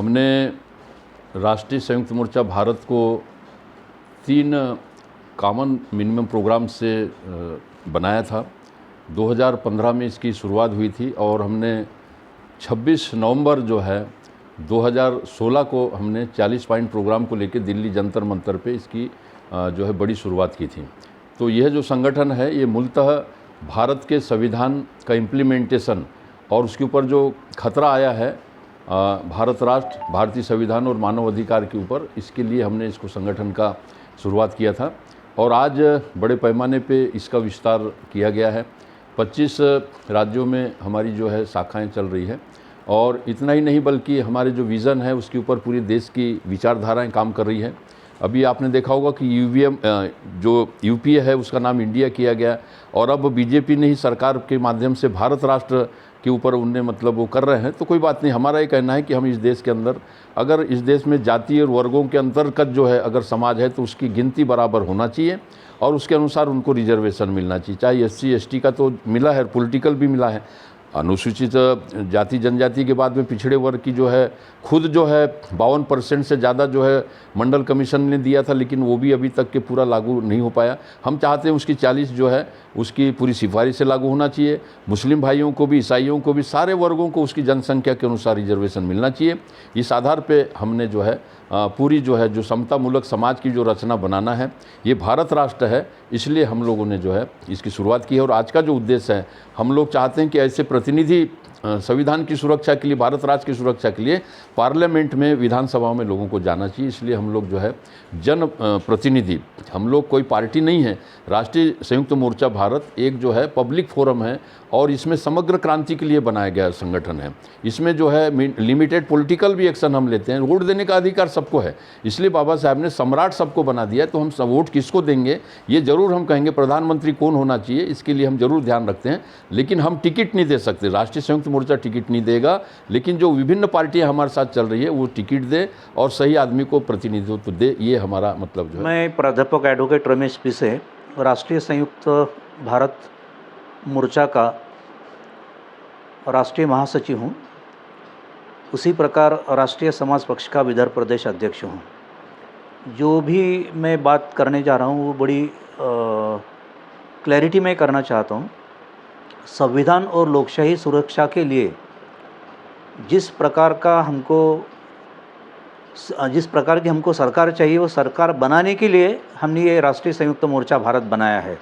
हमने राष्ट्रीय संयुक्त मोर्चा भारत को 3 कॉमन मिनिमम प्रोग्राम से बनाया था। 2015 में इसकी शुरुआत हुई थी और हमने 26 नवंबर जो है 2016 को हमने 40 पॉइंट प्रोग्राम को लेकर दिल्ली जंतर मंतर पे इसकी जो है बड़ी शुरुआत की थी। तो यह जो संगठन है ये मूलतः भारत के संविधान का इम्प्लीमेंटेशन और उसके ऊपर जो खतरा आया है भारत राष्ट्र, भारतीय संविधान और मानव अधिकार के ऊपर, इसके लिए हमने इसको संगठन का शुरुआत किया था और आज बड़े पैमाने पे इसका विस्तार किया गया है। 25 राज्यों में हमारी जो है शाखाएं चल रही है और इतना ही नहीं बल्कि हमारे जो विज़न है उसके ऊपर पूरे देश की विचारधाराएं काम कर रही है। अभी आपने देखा होगा कि ईवीएम जो यूपीए है उसका नाम इंडिया किया गया और अब बीजेपी ने ही सरकार के माध्यम से भारत राष्ट्र के ऊपर उनने मतलब वो कर रहे हैं। तो कोई बात नहीं, हमारा ये कहना है कि हम इस देश के अंदर, अगर इस देश में जाति और वर्गों के अंतर्गत जो है अगर समाज है तो उसकी गिनती बराबर होना चाहिए और उसके अनुसार उनको रिजर्वेशन मिलना चाहिए। चाहे एससी एसटी का तो मिला है, पॉलिटिकल भी मिला है, अनुसूचित जाति जनजाति के बाद में पिछड़े वर्ग की जो है खुद जो है 52% से ज़्यादा जो है मंडल कमीशन ने दिया था, लेकिन वो भी अभी तक के पूरा लागू नहीं हो पाया। हम चाहते हैं उसकी 40 जो है उसकी पूरी सिफारिश से लागू होना चाहिए। मुस्लिम भाइयों को भी, ईसाइयों को भी, सारे वर्गों को उसकी जनसंख्या के अनुसार रिजर्वेशन मिलना चाहिए। इस आधार पे हमने जो है पूरी जो है जो समतामूलक समाज की जो रचना बनाना है, ये भारत राष्ट्र है, इसलिए हम लोगों ने जो है इसकी शुरुआत की है। और आज का जो उद्देश्य है, हम लोग चाहते हैं कि ऐसे प्रतिनिधि संविधान की सुरक्षा के लिए, भारत राष्ट्र की सुरक्षा के लिए पार्लियामेंट में, विधानसभा में लोगों को जाना चाहिए। इसलिए हम लोग जो है जन प्रतिनिधि, हम लोग कोई पार्टी नहीं है। राष्ट्रीय संयुक्त मोर्चा भारत एक जो है पब्लिक फोरम है और इसमें समग्र क्रांति के लिए बनाया गया संगठन है। इसमें जो है लिमिटेड पॉलिटिकल भी एक्शन हम लेते हैं। वोट देने का अधिकार सबको है, इसलिए बाबा साहब ने सम्राट सबको बना दिया है। तो हम वोट किसको देंगे ये ज़रूर हम कहेंगे, प्रधानमंत्री कौन होना चाहिए इसके लिए हम ज़रूर ध्यान रखते हैं, लेकिन हम टिकट नहीं दे सकते। राष्ट्रीय संयुक्त मोर्चा टिकट नहीं देगा, लेकिन जो विभिन्न पार्टियां हमारे साथ चल रही है वो टिकट दे और सही आदमी को प्रतिनिधित्व दे, ये हमारा मतलब जो है। मैं प्राध्यापक एडवोकेट रमेश पिसे, राष्ट्रीय संयुक्त भारत मोर्चा का राष्ट्रीय महासचिव हूँ। उसी प्रकार राष्ट्रीय समाज पक्ष का विदर्भ प्रदेश अध्यक्ष हूँ। जो भी मैं बात करने जा रहा हूँ वो बड़ी क्लैरिटी में करना चाहता हूँ। संविधान और लोकशाही सुरक्षा के लिए जिस प्रकार की हमको सरकार चाहिए, वो सरकार बनाने के लिए हमने ये राष्ट्रीय संयुक्त मोर्चा भारत बनाया है।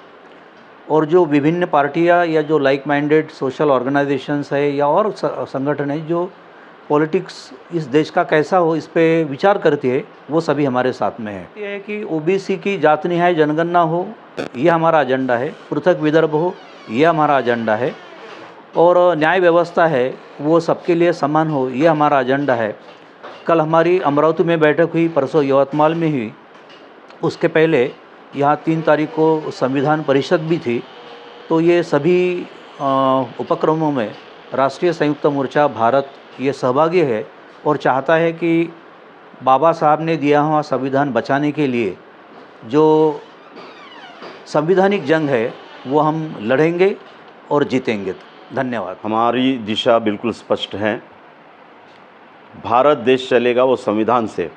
और जो विभिन्न पार्टियां या जो लाइक माइंडेड सोशल ऑर्गेनाइजेशंस है या और संगठन है जो पॉलिटिक्स इस देश का कैसा हो इस पे विचार करती है, वो सभी हमारे साथ में है। ये है कि ओबीसी की जात निहाय जनगणना हो, ये हमारा एजेंडा है। पृथक विदर्भ हो, ये हमारा एजेंडा है। और न्याय व्यवस्था है वो सबके लिए समान हो, ये हमारा एजेंडा है। कल हमारी अमरावती में बैठक हुई, परसों यवतमाल में हुई, उसके पहले यहाँ 3 तारीख को संविधान परिषद भी थी। तो ये सभी उपक्रमों में राष्ट्रीय संयुक्त मोर्चा भारत ये सहभागी है और चाहता है कि बाबा साहब ने दिया हुआ संविधान बचाने के लिए जो संवैधानिक जंग है वो हम लड़ेंगे और जीतेंगे। धन्यवाद। हमारी दिशा बिल्कुल स्पष्ट है। भारत देश चलेगा वो संविधान से।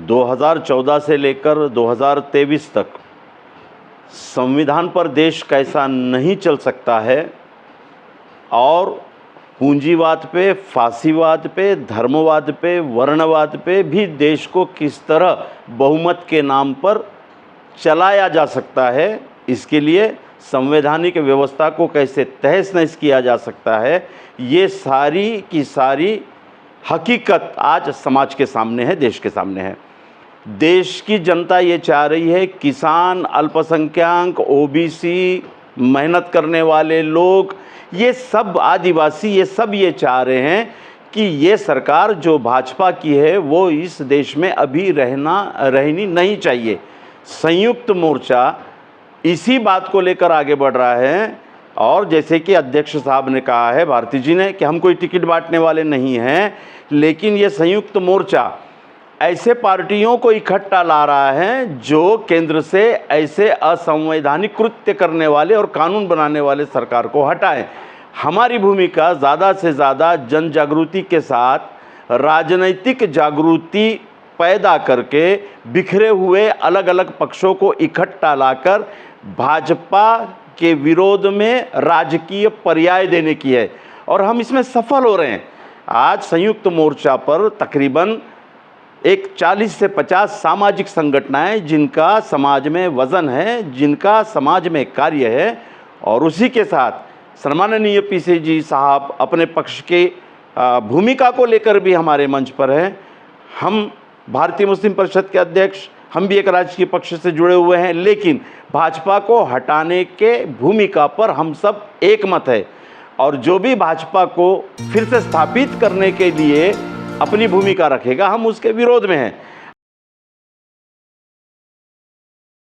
2014 से लेकर 2023 तक संविधान पर देश कैसा नहीं चल सकता है और पूंजीवाद पे, फासीवाद पे, धर्मवाद पे, वर्णवाद पे भी देश को किस तरह बहुमत के नाम पर चलाया जा सकता है, इसके लिए संवैधानिक व्यवस्था को कैसे तहस नहस किया जा सकता है, ये सारी की सारी हकीकत आज समाज के सामने है, देश के सामने है। देश की जनता ये चाह रही है, किसान, अल्पसंख्यक, ओबीसी, मेहनत करने वाले लोग, ये सब आदिवासी, ये सब ये चाह रहे हैं कि ये सरकार जो भाजपा की है वो इस देश में अभी रहनी नहीं चाहिए। संयुक्त मोर्चा इसी बात को लेकर आगे बढ़ रहा है और जैसे कि अध्यक्ष साहब ने कहा है, भारती जी ने, कि हम कोई टिकट बांटने वाले नहीं हैं, लेकिन ये संयुक्त मोर्चा ऐसे पार्टियों को इकट्ठा ला रहा है जो केंद्र से ऐसे असंवैधानिक कृत्य करने वाले और कानून बनाने वाले सरकार को हटाएं। हमारी भूमिका ज़्यादा से ज़्यादा जन जागृति के साथ राजनीतिक जागृति पैदा करके बिखरे हुए अलग अलग पक्षों को इकट्ठा लाकर भाजपा के विरोध में राजकीय पर्याय देने की है और हम इसमें सफल हो रहे हैं। आज संयुक्त मोर्चा पर तकरीबन एक 40 से 50 सामाजिक संगठनाएं जिनका समाज में वजन है, जिनका समाज में कार्य है, और उसी के साथ सम्माननीय पीसी जी साहब अपने पक्ष की भूमिका को लेकर भी हमारे मंच पर हैं। हम भारतीय मुस्लिम परिषद के अध्यक्ष, हम भी एक राजकीय पक्ष से जुड़े हुए हैं, लेकिन भाजपा को हटाने के भूमिका पर हम सब एक मत है और जो भी भाजपा को फिर से स्थापित करने के लिए अपनी भूमिका रखेगा, हम उसके विरोध में हैं।